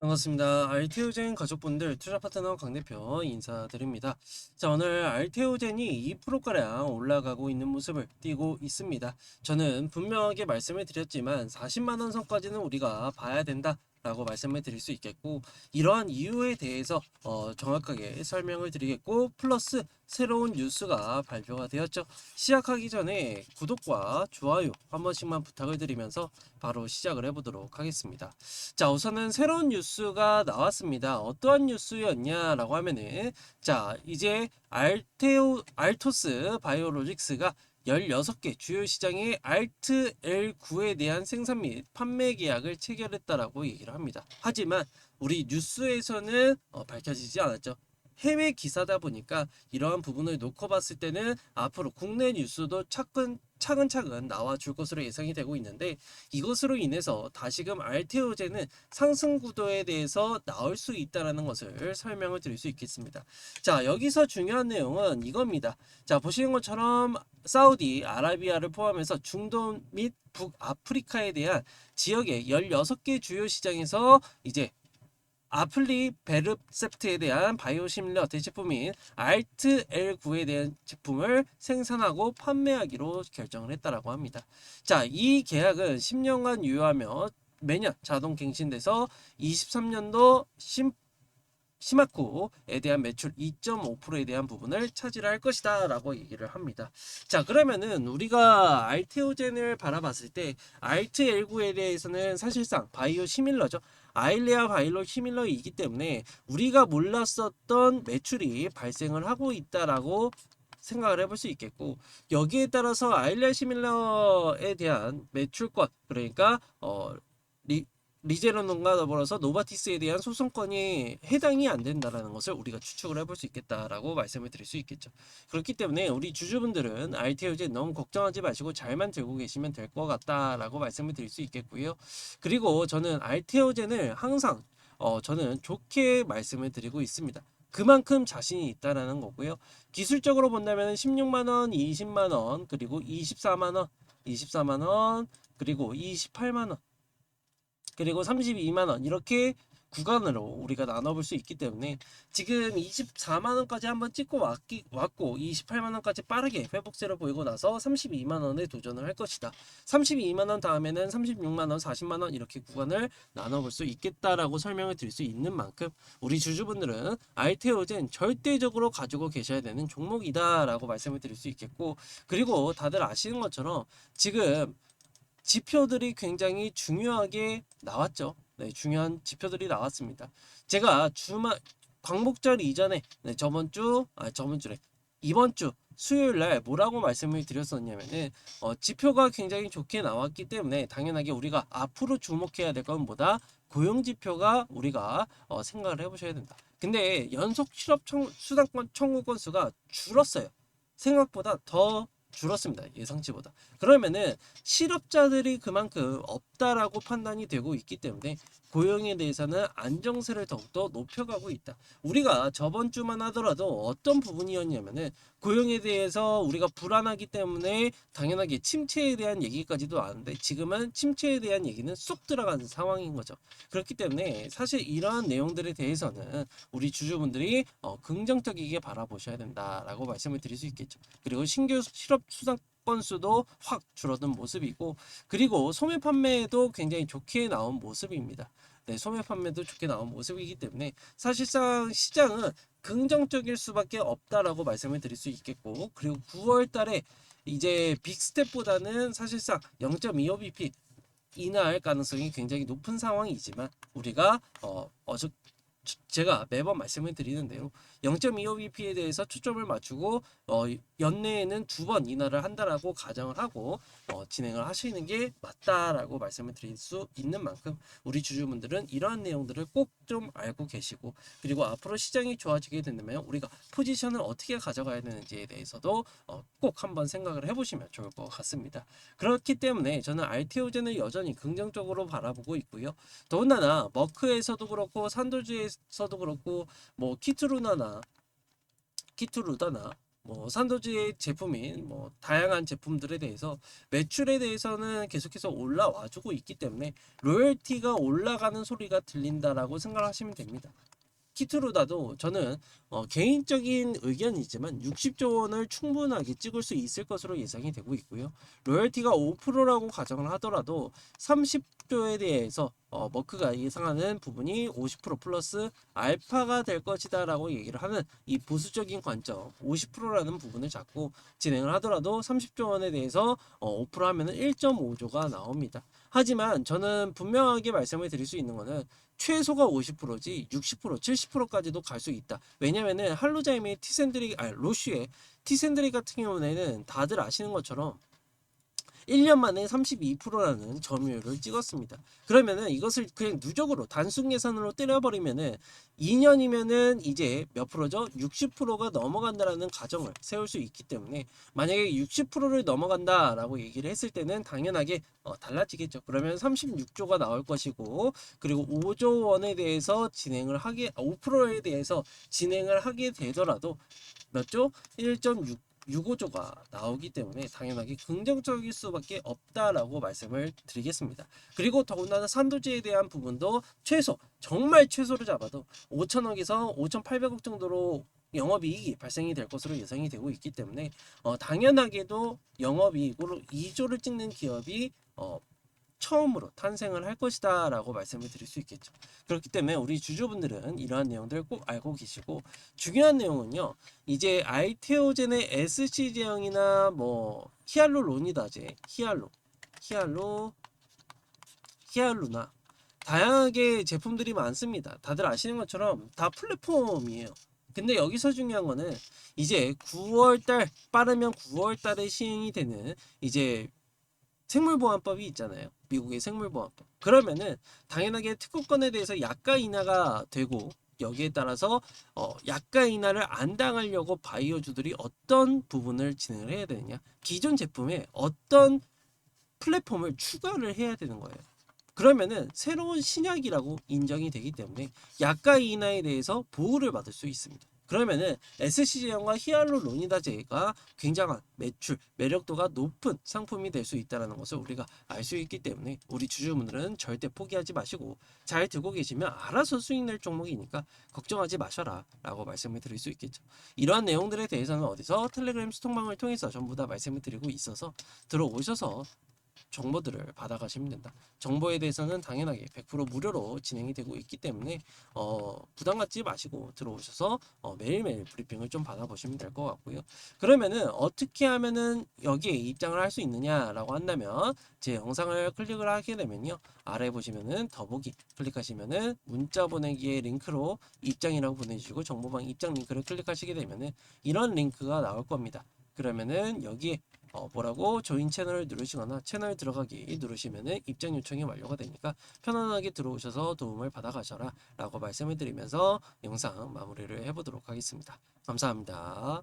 반갑습니다. 알테오젠 가족분들 투자 파트너 강 대표 인사드립니다. 자, 오늘 알테오젠이 2%가량 올라가고 있는 모습을 띄고 있습니다. 저는 분명하게 말씀을 드렸지만 40만 원 선까지는 우리가 봐야 된다. 라고 말씀을 드릴 수 있겠고, 이러한 이유에 대해서 정확하게 설명을 드리겠고, 플러스 새로운 뉴스가 발표가 되었죠. 시작하기 전에 구독과 좋아요 한 번씩만 부탁을 드리면서 바로 시작을 해보도록 하겠습니다. 자, 우선은 새로운 뉴스가 나왔습니다. 어떠한 뉴스였냐라고 하면은, 자, 이제 알토스 바이오로직스가 16개 주요 시장의 알트 L9에 대한 생산 및 판매 계약을 체결했다라고 얘기를 합니다. 하지만 우리 뉴스에서는 밝혀지지 않았죠. 해외 기사다 보니까 이러한 부분을 놓고 봤을 때는 앞으로 국내 뉴스도 차근차근 나와줄 것으로 예상이 되고 있는데, 이것으로 인해서 다시금 알테오제는 상승 구도에 대해서 나올 수 있다는 것을 설명을 드릴 수 있겠습니다. 자, 여기서 중요한 내용은 이겁니다. 자, 보시는 것처럼 사우디 아라비아를 포함해서 중동 및 북아프리카에 대한 지역의 16개 주요 시장에서 이제 아플리 베르셉트에 대한 바이오시밀러 대제품인 알트 L9에 대한 제품을 생산하고 판매하기로 결정을 했다라고 합니다. 자, 이 계약은 10년간 유효하며 매년 자동 갱신돼서 23년도 시마코에 대한 매출 2.5%에 대한 부분을 차지할 것이다 라고 얘기를 합니다. 자, 그러면은 우리가 알테오젠을 바라봤을 때 알트 L9에 대해서는 사실상 바이오 시밀러죠. 아일레아 바이오 시밀러이기 때문에 우리가 몰랐었던 매출이 발생을 하고 있다라고 생각을 해볼 수 있겠고, 여기에 따라서 아일레아 시밀러에 대한 매출권, 그러니까 리제로논과 더불어서 노바티스에 대한 소송권이 해당이 안 된다라는 것을 우리가 추측을 해볼 수 있겠다라고 말씀을 드릴 수 있겠죠. 그렇기 때문에 우리 주주분들은 알테오젠 너무 걱정하지 마시고 잘만 들고 계시면 될 것 같다라고 말씀을 드릴 수 있겠고요. 그리고 저는 알테오젠을 항상 저는 좋게 말씀을 드리고 있습니다. 그만큼 자신이 있다라는 거고요. 기술적으로 본다면 16만 원, 20만 원, 그리고 24만 원, 24만 원, 그리고 28만 원, 그리고 32만 원, 이렇게 구간으로 우리가 나눠볼 수 있기 때문에 지금 24만 원까지 한번 찍고 왔고 28만 원까지 빠르게 회복세를 보이고 나서 32만 원에 도전을 할 것이다. 32만 원 다음에는 36만 원, 40만 원, 이렇게 구간을 나눠볼 수 있겠다라고 설명을 드릴 수 있는 만큼 우리 주주분들은 알테오젠 절대적으로 가지고 계셔야 되는 종목이다라고 말씀을 드릴 수 있겠고, 그리고 다들 아시는 것처럼 지금 지표들이 굉장히 중요하게 나왔죠. 네, 중요한 지표들이 나왔습니다. 제가 광복절 이전에, 네, 저번 주래, 이번 주 수요일 날 뭐라고 말씀을 드렸었냐면은 지표가 굉장히 좋게 나왔기 때문에 당연하게 우리가 앞으로 주목해야 될 건 뭐다? 고용 지표가 우리가 생각을 해보셔야 된다. 근데 연속 수당권 청구 건수가 줄었어요. 생각보다 더 줄었습니다. 예상치보다. 그러면은 실업자들이 그만큼 없다라고 판단이 되고 있기 때문에 고용에 대해서는 안정세를 더욱더 높여가고 있다. 우리가 저번 주만 하더라도 어떤 부분이었냐면은 고용에 대해서 우리가 불안하기 때문에 당연하게 침체에 대한 얘기까지도 아는데, 지금은 침체에 대한 얘기는 쏙 들어가는 상황인 거죠. 그렇기 때문에 사실 이러한 내용들에 대해서는 우리 주주분들이 긍정적이게 바라보셔야 된다라고 말씀을 드릴 수 있겠죠. 그리고 신규 실업 수당 건수도 확 줄어든 모습이고, 그리고 소매 판매도 굉장히 좋게 나온 모습입니다. 네, 소매 판매도 좋게 나온 모습이기 때문에 사실상 시장은 긍정적일 수밖에 없다라고 말씀을 드릴 수 있겠고, 그리고 9월 달에 이제 빅스텝보다는 사실상 0.25bp 인하할 가능성이 굉장히 높은 상황이지만, 우리가 제가 매번 말씀을 드리는데요. 0.25bp에 대해서 초점을 맞추고 연내에는 2번 인하를 한다라고 가정을 하고 진행을 하시는 게 맞다라고 말씀을 드릴 수 있는 만큼 우리 주주분들은 이러한 내용들을 꼭 좀 알고 계시고, 그리고 앞으로 시장이 좋아지게 된다면 우리가 포지션을 어떻게 가져가야 되는지에 대해서도 꼭 한번 생각을 해보시면 좋을 것 같습니다. 그렇기 때문에 저는 알테오젠을 여전히 긍정적으로 바라보고 있고요. 더군다나 머크에서도 그렇고 산도주에서도 그렇고 뭐 키트루다나 뭐 산도지의 제품인 뭐 다양한 제품들에 대해서 매출에 대해서는 계속해서 올라와주고 있기 때문에 로열티가 올라가는 소리가 들린다라고 생각하시면 됩니다. 키트루다도 저는 개인적인 의견이지만 60조 원을 충분하게 찍을 수 있을 것으로 예상이 되고 있고요. 로열티가 5%라고 가정을 하더라도 30조에 대해서 머크가 예상하는 부분이 50% 플러스 알파가 될 것이다라고 얘기를 하는 이 보수적인 관점 50%라는 부분을 잡고 진행을 하더라도 30조 원에 대해서 5% 하면은 1.5조가 나옵니다. 하지만 저는 분명하게 말씀을 드릴 수 있는 거는 최소가 50%지 60%, 70%까지도 갈 수 있다. 왜냐면은 할로자임의 티샌드릭, 아니 로쉬의 티샌드릭 같은 경우에는 다들 아시는 것처럼 1년 만에 32%라는 점유율을 찍었습니다. 그러면은 이것을 그냥 누적으로 단순 계산으로 때려버리면은 2년이면은 이제 몇 프로죠? 60%가 넘어간다라는 가정을 세울 수 있기 때문에 만약에 60%를 넘어간다라고 얘기를 했을 때는 당연하게 달라지겠죠. 그러면 36조가 나올 것이고 그리고 5조 원에 대해서 진행을 하게 5%에 대해서 진행을 하게 되더라도 몇 조? 1.6 6호조가 나오기 때문에 당연하게 긍정적일 수밖에 없다라고 말씀을 드리겠습니다. 그리고 더군다나 산도지에 대한 부분도 최소 정말 최소를 잡아도 5천억에서 5,800억 정도로 영업이익이 발생이 될 것으로 예상이 되고 있기 때문에 당연하게도 영업이익으로 2조를 찍는 기업이 처음으로 탄생을 할 것이다 라고 말씀을 드릴 수 있겠죠. 그렇기 때문에 우리 주주분들은 이러한 내용들을 꼭 알고 계시고 중요한 내용은요. 이제 알테오젠의 SC 제형이나 뭐 히알루로니다제, 히알루, 히알루나 다양하게 제품들이 많습니다. 다들 아시는 것처럼 다 플랫폼이에요. 근데 여기서 중요한 거는 이제 9월달 빠르면 9월달에 시행이 되는 이제 생물보안법이 있잖아요. 미국의 생물보안법. 그러면은 당연하게 특허권에 대해서 약가 인하가 되고 여기에 따라서 약가 인하를 안 당하려고 바이오주들이 어떤 부분을 진행을 해야 되느냐. 기존 제품에 어떤 플랫폼을 추가를 해야 되는 거예요. 그러면은 새로운 신약이라고 인정이 되기 때문에 약가 인하에 대해서 보호를 받을 수 있습니다. 그러면은 SC제형과 히알루로니다제가 굉장한 매출, 매력도가 높은 상품이 될 수 있다는 것을 우리가 알 수 있기 때문에 우리 주주분들은 절대 포기하지 마시고 잘 들고 계시면 알아서 수익 낼 종목이니까 걱정하지 마셔라 라고 말씀을 드릴 수 있겠죠. 이러한 내용들에 대해서는 어디서 텔레그램 스톡방을 통해서 전부 다 말씀을 드리고 있어서 들어오셔서 정보들을 받아가시면 된다. 정보에 대해서는 당연하게 100% 무료로 진행이 되고 있기 때문에 부담 갖지 마시고 들어오셔서 매일매일 브리핑을 좀 받아보시면 될 것 같고요. 그러면은 어떻게 하면은 여기에 입장을 할 수 있느냐라고 한다면 제 영상을 클릭을 하게 되면요. 아래 보시면은 더보기 클릭하시면은 문자 보내기의 링크로 입장이라고 보내주시고 정보방 입장 링크를 클릭하시게 되면은 이런 링크가 나올 겁니다. 그러면은 여기에 뭐라고 조인 채널을 누르시거나 채널 들어가기 누르시면은 입장 요청이 완료가 되니까 편안하게 들어오셔서 도움을 받아가셔라 라고 말씀을 드리면서 영상 마무리를 해보도록 하겠습니다. 감사합니다.